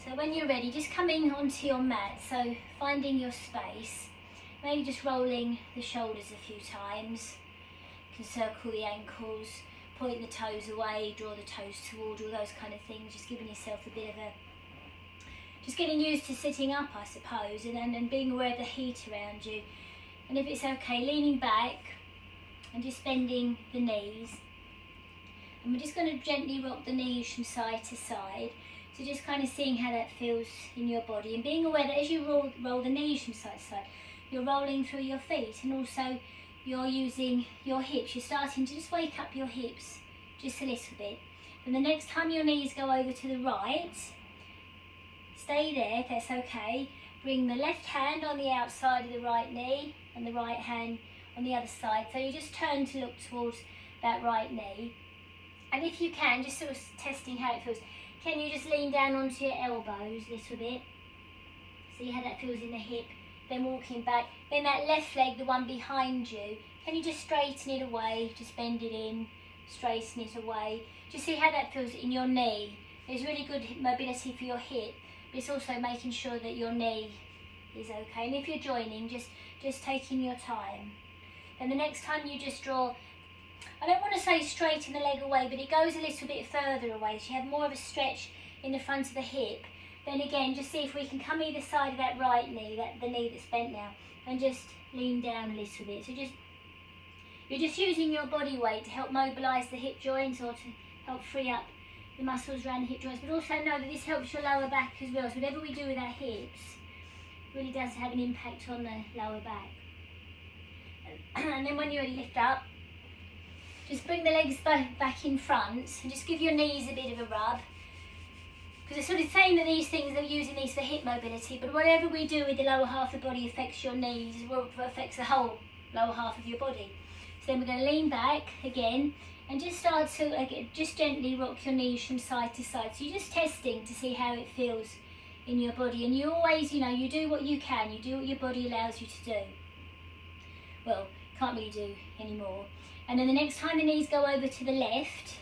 So when you're ready, just come in onto your mat, so finding your space, maybe just rolling the shoulders a few times. You can circle the ankles, point the toes away, draw the toes toward, all those kind of things, just giving yourself a bit of a, just getting used to sitting up, I suppose, and being aware of the heat around you. And if it's okay, leaning back and just bending the knees. And we're just going to gently rock the knees from side to side. So just kind of seeing how that feels in your body, and being aware that as you roll the knees from side to side, you're rolling through your feet, and also you're using your hips. You're starting to just wake up your hips just a little bit. And the next time your knees go over to the right, stay there if that's okay. Bring the left hand on the outside of the right knee and the right hand on the other side. So you just turn to look towards that right knee. And if you can, just sort of testing how it feels, can you just lean down onto your elbows a little bit? See how that feels in the hip. Then walking back. Then that left leg, the one behind you, can you just straighten it away? Just bend it in, straighten it away. Just see how that feels in your knee. There's really good mobility for your hip, but it's also making sure that your knee is okay. And if you're joining, just taking your time. Then the next time you just draw, I don't want to say straighten the leg away, but it goes a little bit further away, so you have more of a stretch in the front of the hip. Then again, just see if we can come either side of that right knee, the knee that's bent now, and just lean down a little bit. So you're just using your body weight to help mobilise the hip joints, or to help free up the muscles around the hip joints, but also know that this helps your lower back as well. So whatever we do with our hips really does have an impact on the lower back. And then when you're ready, lift up. Just bring the legs back in front and just give your knees a bit of a rub. Because it's sort of saying that these things, they're using these for hip mobility, but whatever we do with the lower half of the body affects your knees, affects the whole lower half of your body. So then we're going to lean back again and just start to, just gently rock your knees from side to side. So you're just testing to see how it feels in your body. And you always, you do what you can, you do what your body allows you to do. Well, can't really do anymore. And then the next time the knees go over to the left,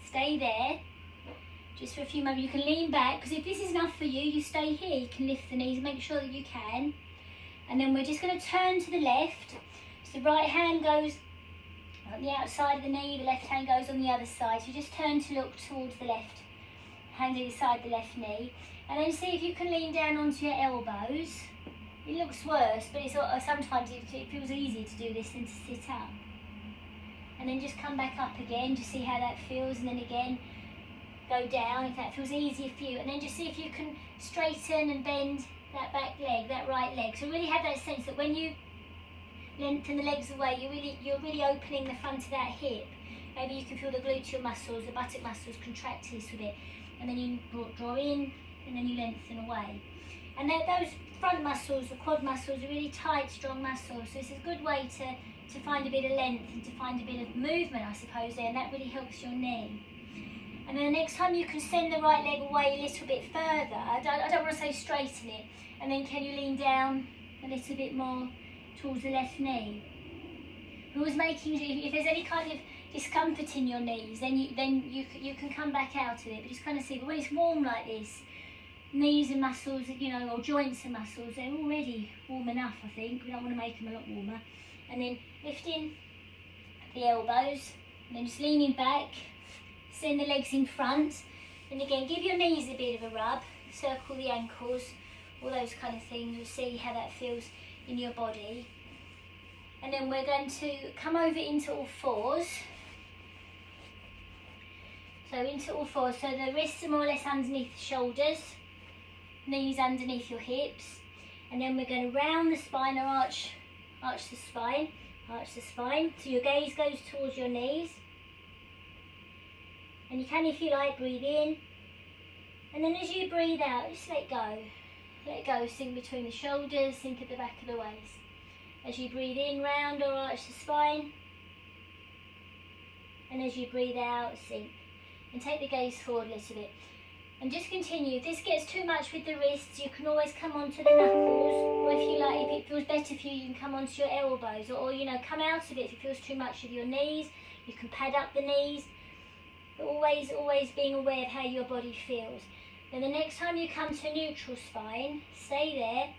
stay there. Just for a few moments. You can lean back, because if this is enough for you, you stay here. You can lift the knees, make sure that you can. And then we're just going to turn to the left. So the right hand goes on the outside of the knee, the left hand goes on the other side. So you just turn to look towards the left hand either side of the left knee. And then see if you can lean down onto your elbows. It looks worse, but it's, sometimes it feels easier to do this than to sit up. And then just come back up again, just see how that feels, and then again go down if that feels easier for you. And then just see if you can straighten and bend that back leg, that right leg. So really have that sense that when you lengthen the legs away, you're really opening the front of that hip. Maybe you can feel the gluteal muscles, the buttock muscles contract a little bit. And then you draw in, and then you lengthen away. And those front muscles, the quad muscles, are really tight, strong muscles. So it's a good way to find a bit of length and to find a bit of movement, I suppose, there, and that really helps your knee. And then the next time you can send the right leg away a little bit further. I don't want to say straighten it. And then can you lean down a little bit more towards the left knee? Always making, if there's any kind of discomfort in your knees, then you can come back out of it. But just kind of see, but when it's warm like this, knees and muscles, or joints and muscles, they're already warm enough, I think. We don't want to make them a lot warmer. And then lifting the elbows, and then just leaning back, send the legs in front, and again, give your knees a bit of a rub, circle the ankles, all those kind of things. You'll see how that feels in your body. And then we're going to come over into all fours. So into all fours, so the wrists are more or less underneath the shoulders, knees underneath your hips, and then we're going to round the spine, or arch the spine, so your gaze goes towards your knees. And you can, if you like, breathe in, and then as you breathe out, just let go, sink between the shoulders, sink at the back of the waist. As you breathe in, round or arch the spine, and as you breathe out, sink, and take the gaze forward a little bit. And just continue. If this gets too much with the wrists, you can always come onto the knuckles, or if you like, if it feels better for you, you can come onto your elbows, or come out of it if it feels too much with your knees. You can pad up the knees, but always being aware of how your body feels. Then the next time you come to a neutral spine, stay there.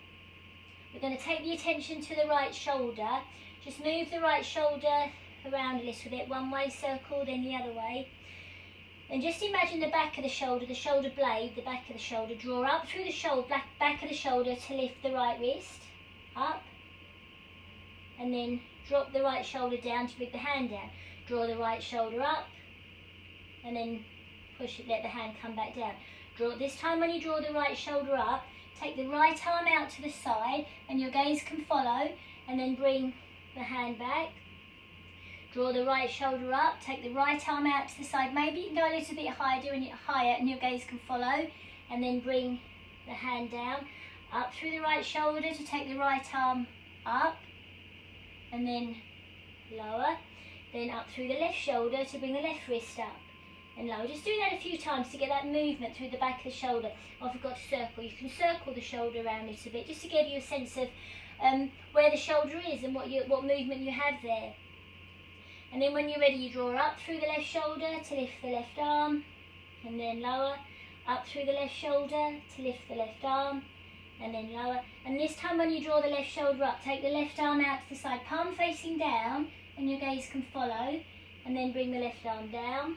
We're going to take the attention to the right shoulder. Just move the right shoulder around a little bit, one way circle, then the other way. And just imagine the back of the shoulder blade, the back of the shoulder. Draw up through the shoulder, back of the shoulder to lift the right wrist, up. And then drop the right shoulder down to bring the hand down. Draw the right shoulder up, and then push it, let the hand come back down. This time when you draw the right shoulder up, take the right arm out to the side, and your gaze can follow, and then bring the hand back. Draw the right shoulder up, take the right arm out to the side. Maybe you can go a little bit higher, doing it higher, and your gaze can follow, and then bring the hand down. Up through the right shoulder to take the right arm up, and then lower. Then up through the left shoulder to bring the left wrist up and lower. Just doing that a few times to get that movement through the back of the shoulder. Or if you've got to circle, you can circle the shoulder around a little bit, just to give you a sense of where the shoulder is and what movement you have there. And then when you're ready, you draw up through the left shoulder to lift the left arm, and then lower. Up through the left shoulder to lift the left arm, and then lower. And this time when you draw the left shoulder up, take the left arm out to the side, palm facing down, and your gaze can follow, and then bring the left arm down.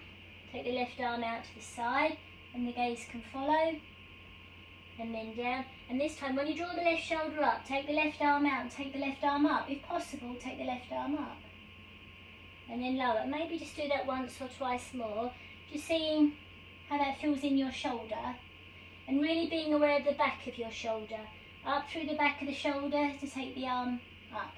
Take the left arm out to the side, and the gaze can follow, and then down. And this time when you draw the left shoulder up, take the left arm out and take the left arm up. If possible, take the left arm up, and then lower. Maybe just do that once or twice more, just seeing how that feels in your shoulder, and really being aware of the back of your shoulder. Up through the back of the shoulder to take the arm up,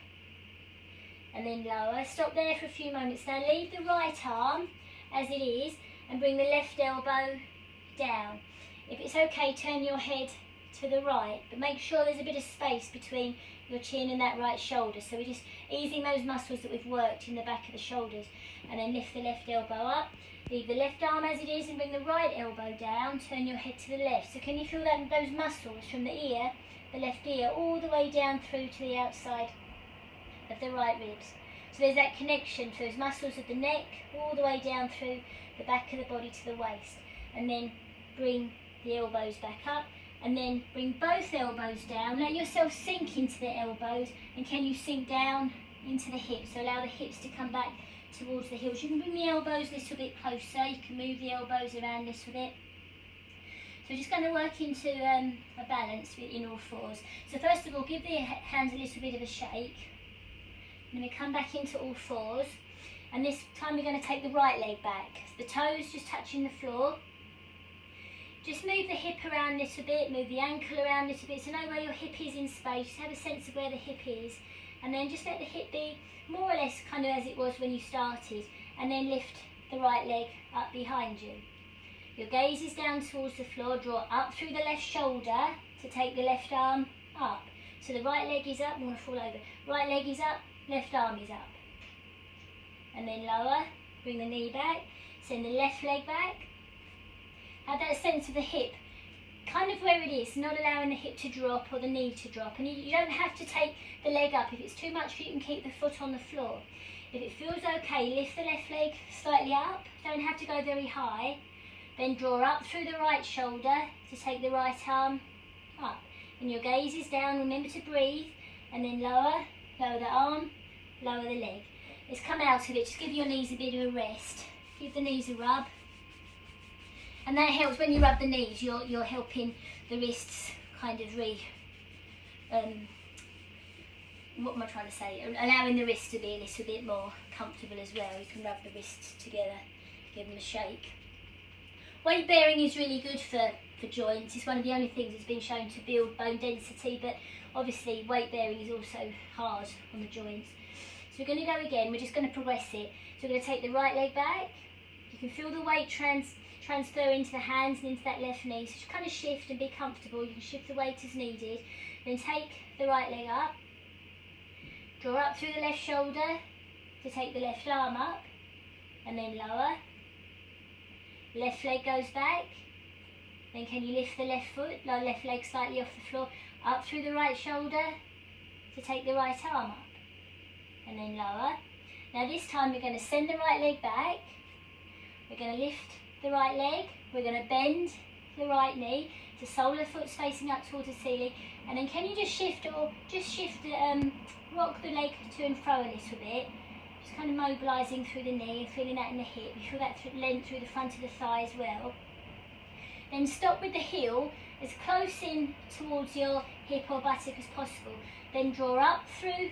and then lower. Stop there for a few moments. Now leave the right arm as it is and bring the left elbow down. If it's okay, turn your head to the right, but make sure there's a bit of space between your chin and that right shoulder. So we're just easing those muscles that we've worked in the back of the shoulders, and then lift the left elbow up. Leave the left arm as it is and bring the right elbow down. Turn your head to the left. So can you feel that, those muscles from the ear, the left ear, all the way down through to the outside of the right ribs? So there's that connection to those muscles of the neck, all the way down through the back of the body to the waist. And then bring the elbows back up, and then bring both elbows down. Let yourself sink into the elbows, and can you sink down into the hips? So allow the hips to come back towards the heels. You can bring the elbows a little bit closer. You can move the elbows around a little bit. So just going to work into a balance in all fours. So first of all, give the hands a little bit of a shake. And then we come back into all fours. And this time we're going to take the right leg back. The toes just touching the floor. Just move the hip around a little bit, move the ankle around a little bit, so know where your hip is in space. Just have a sense of where the hip is, and then just let the hip be more or less kind of as it was when you started, and then lift the right leg up behind you. Your gaze is down towards the floor. Draw up through the left shoulder to take the left arm up. So the right leg is up, you want to fall over. Right leg is up, left arm is up. And then lower, bring the knee back, send the left leg back. Have that sense of the hip, kind of where it is, not allowing the hip to drop or the knee to drop. And you don't have to take the leg up. If it's too much, you can keep the foot on the floor. If it feels okay, lift the left leg slightly up. Don't have to go very high. Then draw up through the right shoulder to take the right arm up. And your gaze is down. Remember to breathe. And then lower the arm, lower the leg. Let's come out of it. Just give your knees a bit of a rest. Give the knees a rub. And that helps when you rub the knees. You're helping the wrists kind of what am I trying to say? Allowing the wrists to be a little bit more comfortable as well. You can rub the wrists together, give them a shake. Weight bearing is really good for joints. It's one of the only things that's been shown to build bone density, but obviously weight bearing is also hard on the joints. So we're going to go again. We're just going to progress it. So we're going to take the right leg back. You can feel the weight transfer into the hands and into that left knee. So just kind of shift and be comfortable. You can shift the weight as needed. Then take the right leg up. Draw up through the left shoulder to take the left arm up, and then lower. Left leg goes back. Then can you lift the left foot, left leg slightly off the floor, up through the right shoulder to take the right arm up, and then lower. Now this time we're going to send the right leg back. We're going to lift the right leg. We're going to bend the right knee, the sole of the foot's facing up towards the ceiling, and then can you just shift rock the leg to and fro a little bit, just kind of mobilising through the knee and feeling that in the hip. You feel that length through the front of the thigh as well. Then stop with the heel as close in towards your hip or buttock as possible. Then draw up through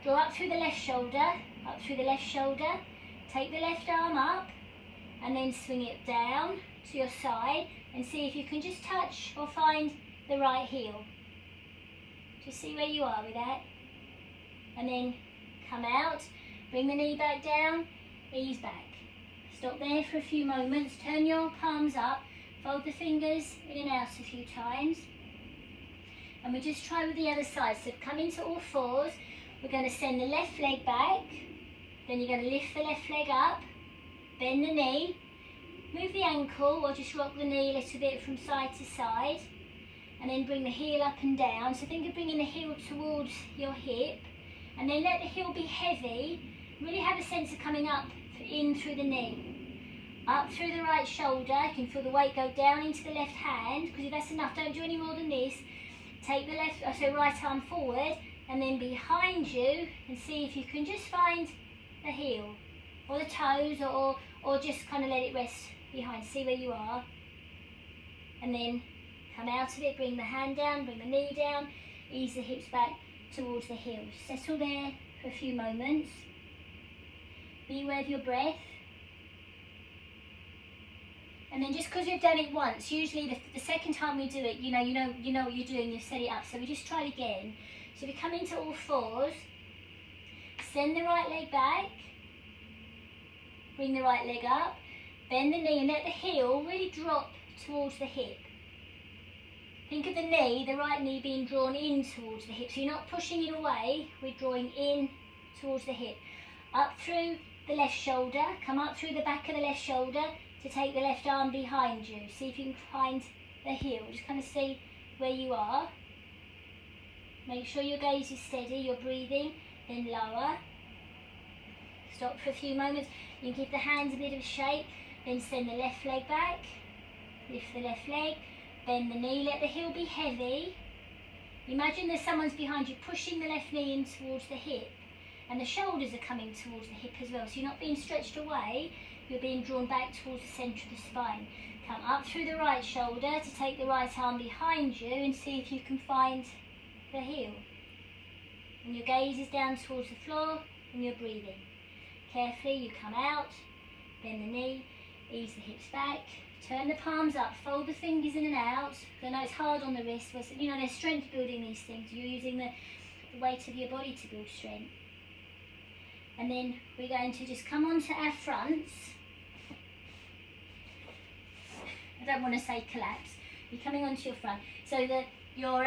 the left shoulder, take the left arm up, and then swing it down to your side, and see if you can just touch or find the right heel. Just see where you are with that. And then come out, bring the knee back down, ease back. Stop there for a few moments, turn your palms up, fold the fingers in and out a few times. And we just try with the other side. So come into all fours, we're going to send the left leg back, then you're going to lift the left leg up, bend the knee, move the ankle or just rock the knee a little bit from side to side, and then bring the heel up and down. So think of bringing the heel towards your hip, and then let the heel be heavy. Really have a sense of coming up in through the knee, up through the right shoulder. You can feel the weight go down into the left hand, because if that's enough, don't do any more than this. Take the right arm forward and then behind you, and see if you can just find the heel or the toes, or just kind of let it rest behind. See where you are, and then come out of it, bring the hand down, bring the knee down, ease the hips back towards the heels. Settle there for a few moments. Be aware of your breath. And then just because we've done it once, usually the second time we do it, you know what you're doing, you've set it up. So we just try it again. So we come into all fours, send the right leg back, bring the right leg up, bend the knee and let the heel really drop towards the hip. Think of the knee, the right knee being drawn in towards the hip. So you're not pushing it away, we're drawing in towards the hip. Up through the left shoulder, come up through the back of the left shoulder to take the left arm behind you. See if you can find the heel. Just kind of see where you are. Make sure your gaze is steady, you're breathing, then lower. Stop for a few moments. You can give the hands a bit of a shake, then send the left leg back, lift the left leg, bend the knee, let the heel be heavy. Imagine there's someone's behind you pushing the left knee in towards the hip, and the shoulders are coming towards the hip as well. So you're not being stretched away, you're being drawn back towards the centre of the spine. Come up through the right shoulder to take the right arm behind you and see if you can find the heel. And your gaze is down towards the floor and you're breathing. Carefully you come out, bend the knee, ease the hips back, turn the palms up, fold the fingers in and out. I know it's hard on the wrist, but there's strength building these things. You're using the weight of your body to build strength. And then we're going to just come onto our fronts. I don't want to say collapse. You're coming onto your front. So that your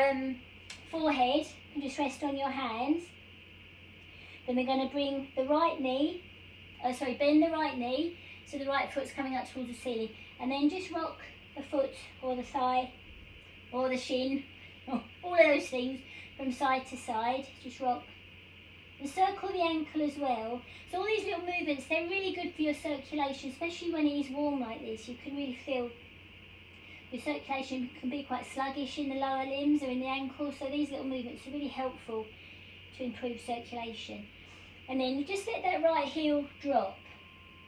forehead can just rest on your hands. Then we're going to bring the right knee, bend the right knee so the right foot's coming up towards the ceiling. And then just rock the foot or the thigh or the shin, or all of those things from side to side. Just rock. And circle the ankle as well. So all these little movements, they're really good for your circulation, especially when it is warm like this. You can really feel your circulation can be quite sluggish in the lower limbs or in the ankles. So these little movements are really helpful to improve circulation. And then you just let that right heel drop.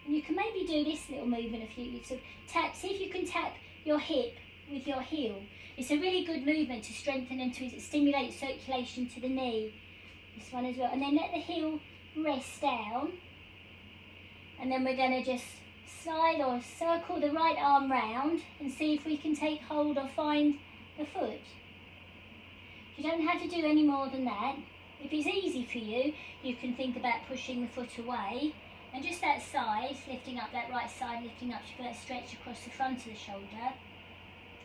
And you can maybe do this little movement if you sort of tap. See if you can tap your hip with your heel. It's a really good movement to strengthen and to stimulate circulation to the knee. This one as well. And then let the heel rest down. And then we're going to just slide or circle the right arm round and see if we can take hold or find the foot. You don't have to do any more than that. If it's easy for you, you can think about pushing the foot away. And just that side, lifting up, that right side lifting up, you feel that stretch across the front of the shoulder.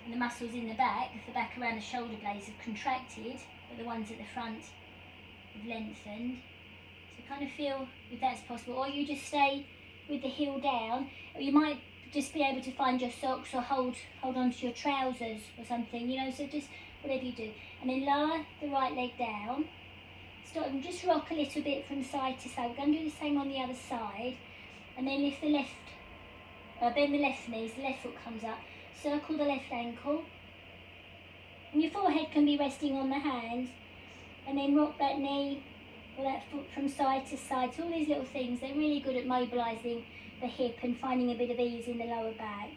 And the muscles in the back around the shoulder blades have contracted, but the ones at the front have lengthened. So kind of feel if that's possible. Or you just stay with the heel down. Or you might just be able to find your socks or hold on to your trousers or something, so just whatever you do. And then lower the right leg down. Stop and just rock a little bit from side to side. We're going to do the same on the other side. And then lift the left, bend the left knee, so the left foot comes up. circle the left ankle. And your forehead can be resting on the hands. And then rock that knee or that foot from side to side. So all these little things, they're really good at mobilising the hip and finding a bit of ease in the lower back.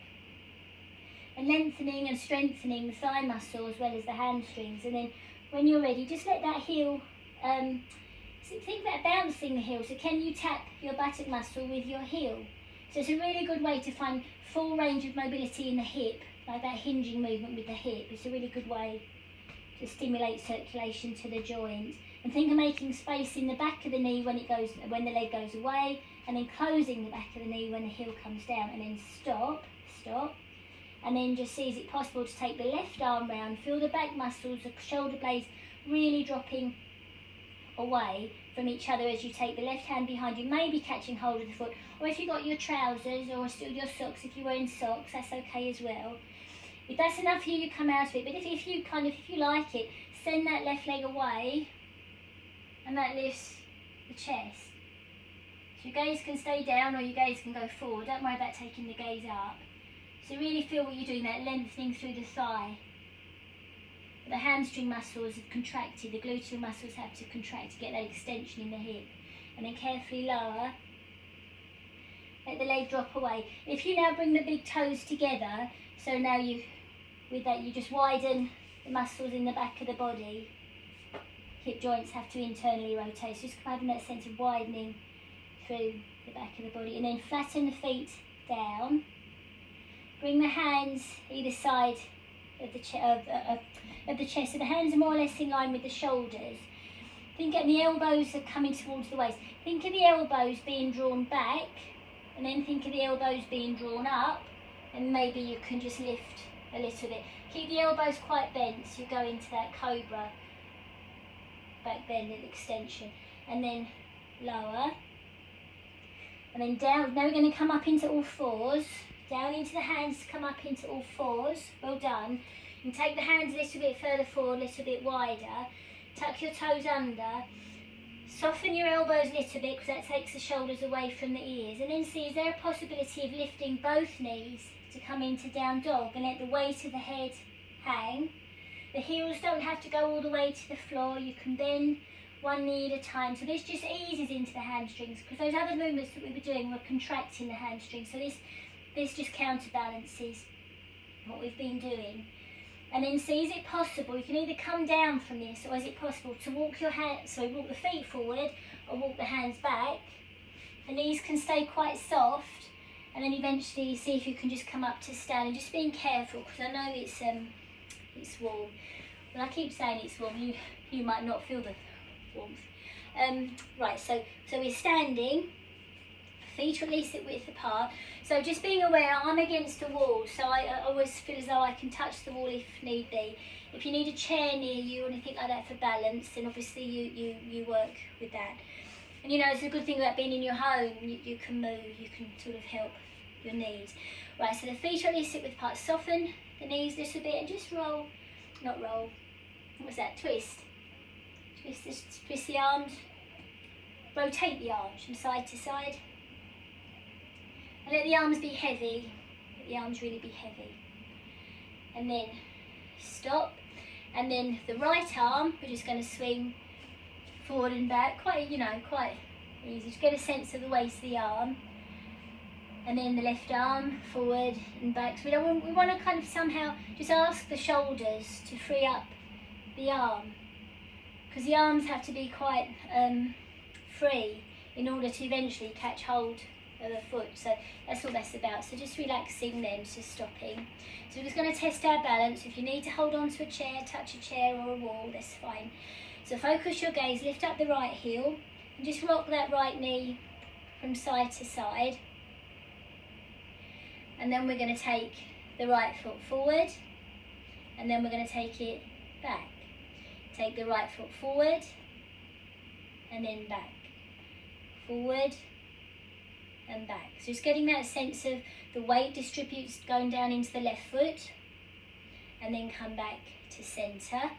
And lengthening and strengthening the thigh muscle as well as the hamstrings. And then when you're ready, just let that heel, so think about bouncing the heel. So can you tap your buttock muscle with your heel? So it's a really good way to find full range of mobility in the hip, like that hinging movement with the hip. It's a really good way to stimulate circulation to the joints. And think of making space in the back of the knee when the leg goes away, and then closing the back of the knee when the heel comes down, and then stop, and then just see, is it possible to take the left arm round, feel the back muscles, the shoulder blades really dropping away from each other as you take the left hand behind you, maybe catching hold of the foot, or if you've got your trousers or still your socks, if you're wearing socks, that's okay as well. If that's enough for you, you come out of it, but if you like it, send that left leg away, and that lifts the chest. So your gaze can stay down or your gaze can go forward. Don't worry about taking the gaze up. So really feel what you're doing, that lengthening through the thigh. The hamstring muscles have contracted, the gluteal muscles have to contract to get that extension in the hip. And then carefully lower. Let the leg drop away. If you now bring the big toes together, so now with that you just widen the muscles in the back of the body. Hip joints have to internally rotate, so just having that sense of widening through the back of the body. And then flatten the feet down. Bring the hands either side of the chest, so the hands are more or less in line with the shoulders. Think of the elbows are coming towards the waist. Think of the elbows being drawn back, and then think of the elbows being drawn up, and maybe you can just lift a little bit. Keep the elbows quite bent, so you go into that cobra, back bend and extension, and then lower, and then down. Now we're going to come up into all fours, down into the hands to come up into all fours. Well done. And take the hands a little bit further forward, a little bit wider. Tuck your toes under. Soften your elbows a little bit because that takes the shoulders away from the ears. And then see, is there a possibility of lifting both knees to come into down dog and let the weight of the head hang? The heels don't have to go all the way to the floor. You can bend one knee at a time. So this just eases into the hamstrings, because those other movements that we were doing were contracting the hamstrings. So this just counterbalances what we've been doing. And then see, is it possible, you can either come down from this, or is it possible to walk walk the feet forward or walk the hands back. The knees can stay quite soft, and then eventually see if you can just come up to stand, and just being careful, because I know it's warm. When I keep saying it's warm, you might not feel the warmth. Right, so we're standing, feet are at least at width apart. So just being aware, I'm against the wall, so I always feel as though I can touch the wall if need be. If you need a chair near you or anything like that for balance, then obviously you work with that. And it's a good thing about being in your home, you can move, you can sort of help your needs. Right, so the feet are at least at width apart. Soften the knees a little bit and just roll, what's that, twist the arms, rotate the arms from side to side. And let the arms be heavy, let the arms really be heavy. And then stop. And then the right arm, we're just going to swing forward and back, quite easy. Just get a sense of the waist of the arm. And then the left arm, forward and back. So we want to kind of somehow just ask the shoulders to free up the arm, because the arms have to be quite free in order to eventually catch hold of the foot. So that's all that's about. So just relaxing them, just stopping. So we're just going to test our balance. If you need to hold on to a chair, touch a chair or a wall, that's fine. So focus your gaze, lift up the right heel and just rock that right knee from side to side. And then we're going to take the right foot forward, and then we're going to take it back. Take the right foot forward and then back. Forward and back. So just getting that sense of the weight distributes going down into the left foot, and then come back to centre.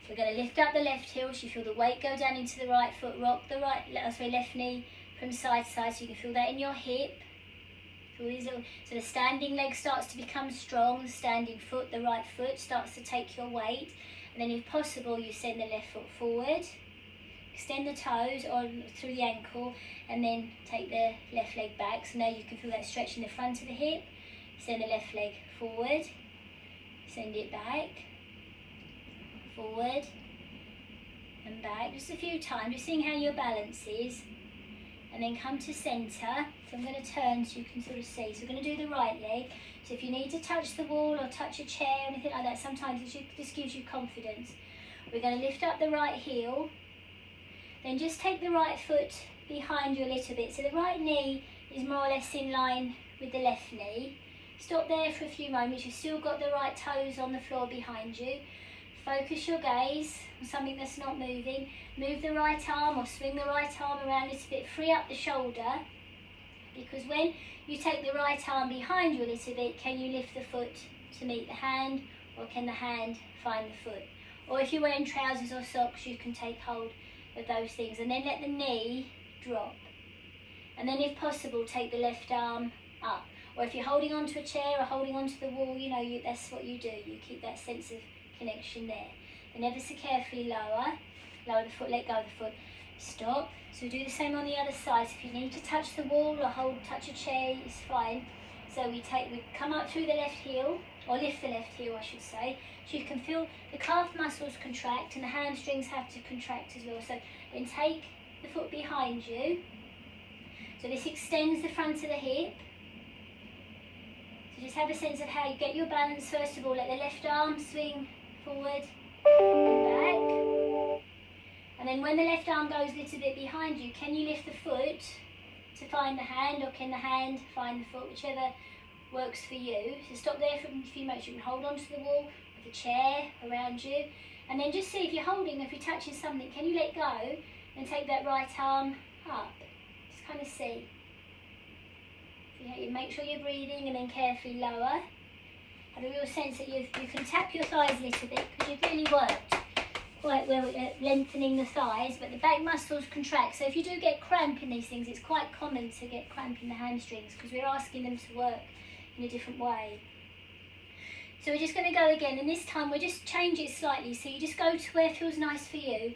We're going to lift up the left heel so you feel the weight go down into the right foot. Rock the left knee from side to side so you can feel that in your hip. So the standing leg starts to become strong, the standing foot, the right foot starts to take your weight, and then if possible you send the left foot forward, extend the toes on through the ankle, and then take the left leg back. So now you can feel that stretch in the front of the hip. Send the left leg forward, send it back, forward and back, just a few times, just seeing how your balance is. And then come to centre. So I'm going to turn so you can sort of see. So we're going to do the right leg. So if you need to touch the wall or touch a chair or anything like that, sometimes it just gives you confidence. We're going to lift up the right heel. Then just take the right foot behind you a little bit. So the right knee is more or less in line with the left knee. Stop there for a few moments. You've still got the right toes on the floor behind you. Focus your gaze on something that's not moving. Move the right arm or swing the right arm around a little bit. Free up the shoulder, because when you take the right arm behind you a little bit, can you lift the foot to meet the hand, or can the hand find the foot? Or if you're wearing trousers or socks, you can take hold of those things, and then let the knee drop. And then if possible, take the left arm up. Or if you're holding onto a chair or holding onto the wall, that's what you do. You keep that sense of connection there. And ever so carefully lower the foot, let go of the foot, stop. So do the same on the other side. So if you need to touch the wall or touch a chair, it's fine. So we come up through the left heel, or lift the left heel I should say, so you can feel the calf muscles contract and the hamstrings have to contract as well. So then take the foot behind you. So this extends the front of the hip. So just have a sense of how you get your balance. First of all, let the left arm swing forward and back. And then when the left arm goes a little bit behind you, can you lift the foot to find the hand, or can the hand find the foot, whichever works for you. So stop there for a few moments. You can hold onto the wall with a chair around you, and then just see if you're holding, if you're touching something, can you let go and take that right arm up? Just kind of see. You make sure you're breathing, and then carefully lower. Have a real sense that you can tap your thighs a little bit, because you've really worked quite well at lengthening the thighs, but the back muscles contract. So if you do get cramp in these things, it's quite common to get cramp in the hamstrings, because we're asking them to work in a different way. So we're just going to go again, and this time we'll just change it slightly. So you just go to where it feels nice for you.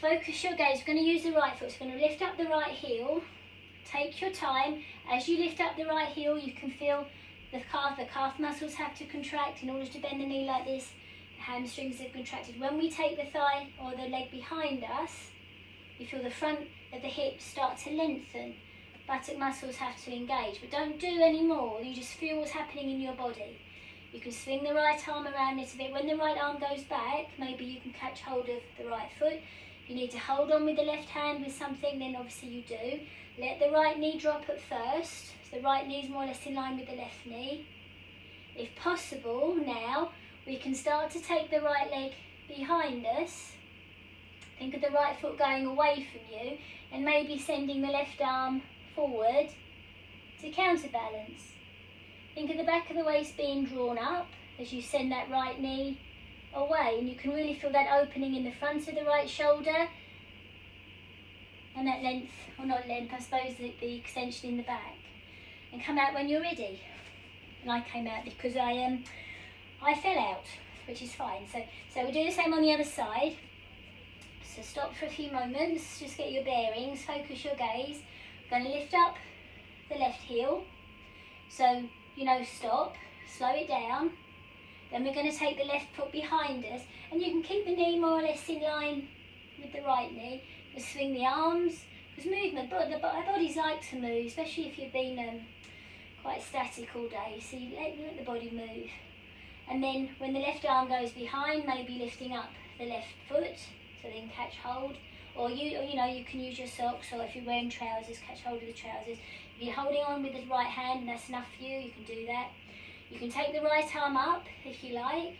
Focus your gaze. We're going to use the right foot. So we're going to lift up the right heel. Take your time. As you lift up the right heel, you can feel the calf muscles have to contract in order to bend the knee like this. The hamstrings have contracted. When we take the thigh or the leg behind us, you feel the front of the hips start to lengthen. Buttock muscles have to engage, but don't do any more. You just feel what's happening in your body. You can swing the right arm around a little bit. When the right arm goes back, maybe you can catch hold of the right foot. If you need to hold on with the left hand with something, then obviously you do. Let the right knee drop at first. So the right knee is more or less in line with the left knee. If possible, now we can start to take the right leg behind us. Think of the right foot going away from you, and maybe sending the left arm forward to counterbalance. Think of the back of the waist being drawn up as you send that right knee away, and you can really feel that opening in the front of the right shoulder, and that length, or not length, I suppose the extension in the back. And come out when you're ready. And I came out because I fell out, which is fine. So we'll do the same on the other side. So stop for a few moments, just get your bearings, focus your gaze. We're going to lift up the left heel. So, stop, slow it down. Then we're going to take the left foot behind us, and you can keep the knee more or less in line with the right knee. Just swing the arms, because movement, but our bodies like to move, especially if you've been quite static all day. So you let the body move. And then when the left arm goes behind, maybe lifting up the left foot, so then catch hold. Or you can use your socks, or if you're wearing trousers, catch hold of the trousers. If you're holding on with the right hand and that's enough for you, you can do that. You can take the right arm up if you like.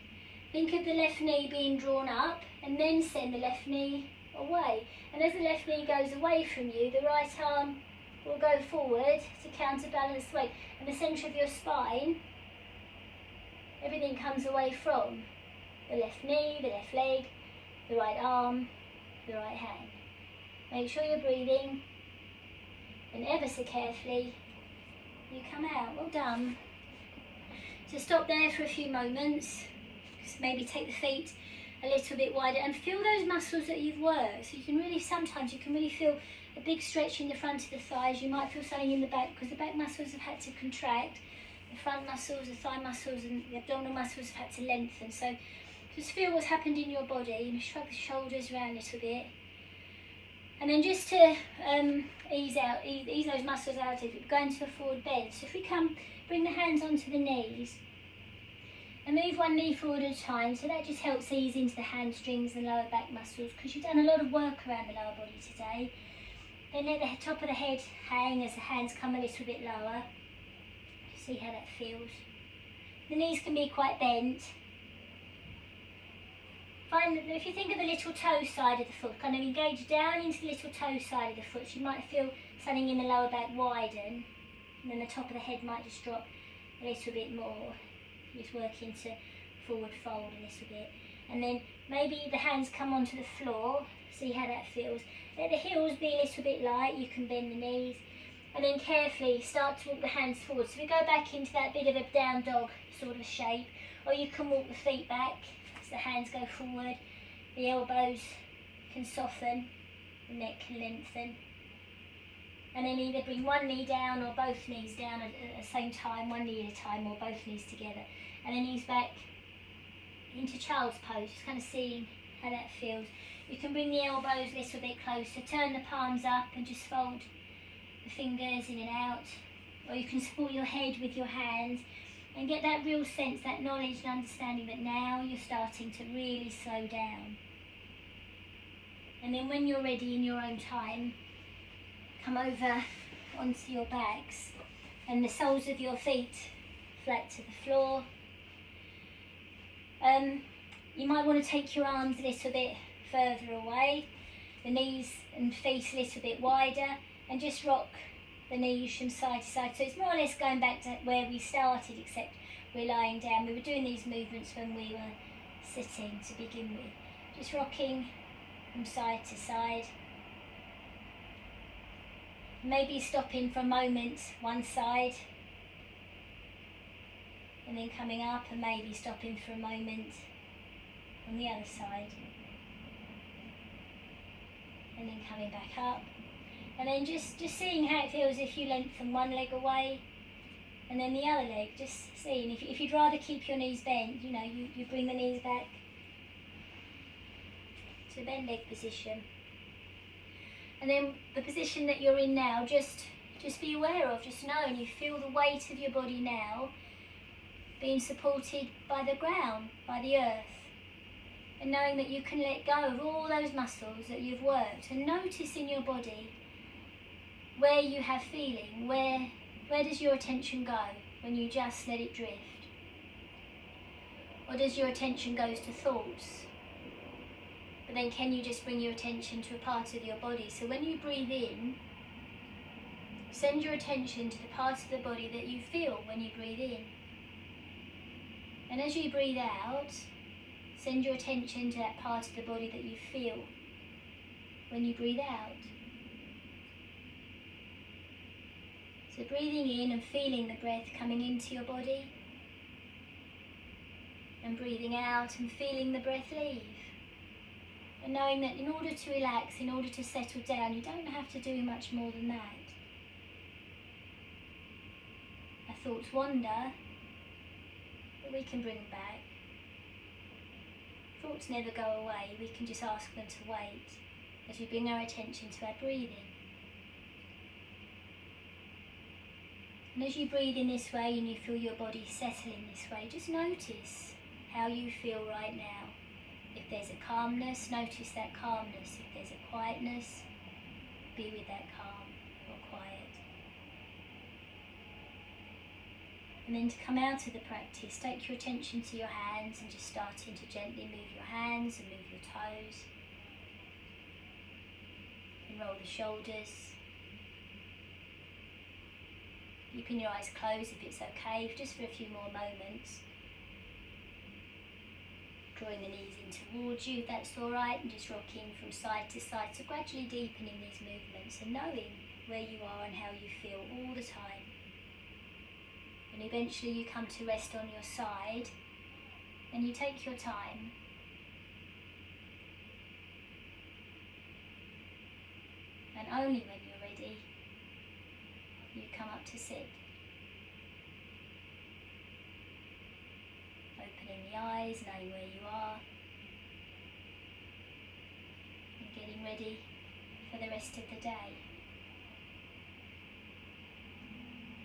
Think of the left knee being drawn up, and then send the left knee away. And as the left knee goes away from you, the right arm will go forward to counterbalance the weight. And the centre of your spine, everything comes away from the left knee, the left leg, the right arm, the right hand. Make sure you're breathing, and ever so carefully You come out. Well done. So stop there for a few moments. Just maybe take the feet a little bit wider and feel those muscles that you've worked. So you can really, sometimes you can really feel a big stretch in the front of the thighs. You might feel something in the back because the back muscles have had to contract. The front muscles, the thigh muscles and the abdominal muscles have had to lengthen. So just feel what's happened in your body. Shrug the shoulders around a little bit. And then just to ease those muscles out, if you go into a forward bend. So if we come, bring the hands onto the knees and move one knee forward at a time. So that just helps ease into the hamstrings and lower back muscles because you've done a lot of work around the lower body today. Then let the top of the head hang as the hands come a little bit lower. See how that feels. The knees can be quite bent. Find that if you think of the little toe side of the foot, kind of engage down into the little toe side of the foot, so you might feel something in the lower back widen, and then the top of the head might just drop a little bit more. Just work into forward fold a little bit. And then maybe the hands come onto the floor, see how that feels. Let the heels be a little bit light, you can bend the knees. And then carefully start to walk the hands forward. So we go back into that bit of a down dog sort of shape, or you can walk the feet back. The hands go forward, the elbows can soften, the neck can lengthen. And then either bring one knee down or both knees down at the same time, one knee at a time or both knees together. And then ease back into child's pose, just kind of seeing how that feels. You can bring the elbows a little bit closer, turn the palms up and just fold the fingers in and out. Or you can support your head with your hands. And get that real sense, that knowledge and understanding that now you're starting to really slow down. And then when you're ready in your own time, come over onto your backs and the soles of your feet flat to the floor. You might want to take your arms a little bit further away, the knees and feet a little bit wider, and just rock the knees from side to side. So it's more or less going back to where we started, except we're lying down. We were doing these movements when we were sitting to begin with. Just rocking from side to side. Maybe stopping for a moment one side and then coming up, and maybe stopping for a moment on the other side and then coming back up. And then just seeing how it feels if you lengthen one leg away and then the other leg, just seeing. If you'd rather keep your knees bent, you bring the knees back to bent leg position. And then the position that you're in now, just be aware of, just knowing you feel the weight of your body now being supported by the ground, by the earth. And knowing that you can let go of all those muscles that you've worked, and notice in your body where you have feeling, where does your attention go when you just let it drift? Or does your attention go to thoughts? But then can you just bring your attention to a part of your body? So when you breathe in, send your attention to the part of the body that you feel when you breathe in. And as you breathe out, send your attention to that part of the body that you feel when you breathe out. So breathing in and feeling the breath coming into your body, and breathing out and feeling the breath leave. And knowing that in order to relax, in order to settle down, you don't have to do much more than that. Our thoughts wander, but we can bring them back. Thoughts never go away, we can just ask them to wait as we bring our attention to our breathing. And as you breathe in this way and you feel your body settle in this way, just notice how you feel right now. If there's a calmness, notice that calmness. If there's a quietness, be with that calm or quiet. And then to come out of the practice, take your attention to your hands and just starting to gently move your hands and move your toes. And roll the shoulders. Keeping your eyes closed if it's okay, just for a few more moments. Drawing the knees in towards you if that's alright, and just rocking from side to side. So gradually deepening these movements and knowing where you are and how you feel all the time. and eventually you come to rest on your side, and you take your time. And only when you're ready, you come up to sit. Opening the eyes, knowing where you are, and getting ready for the rest of the day.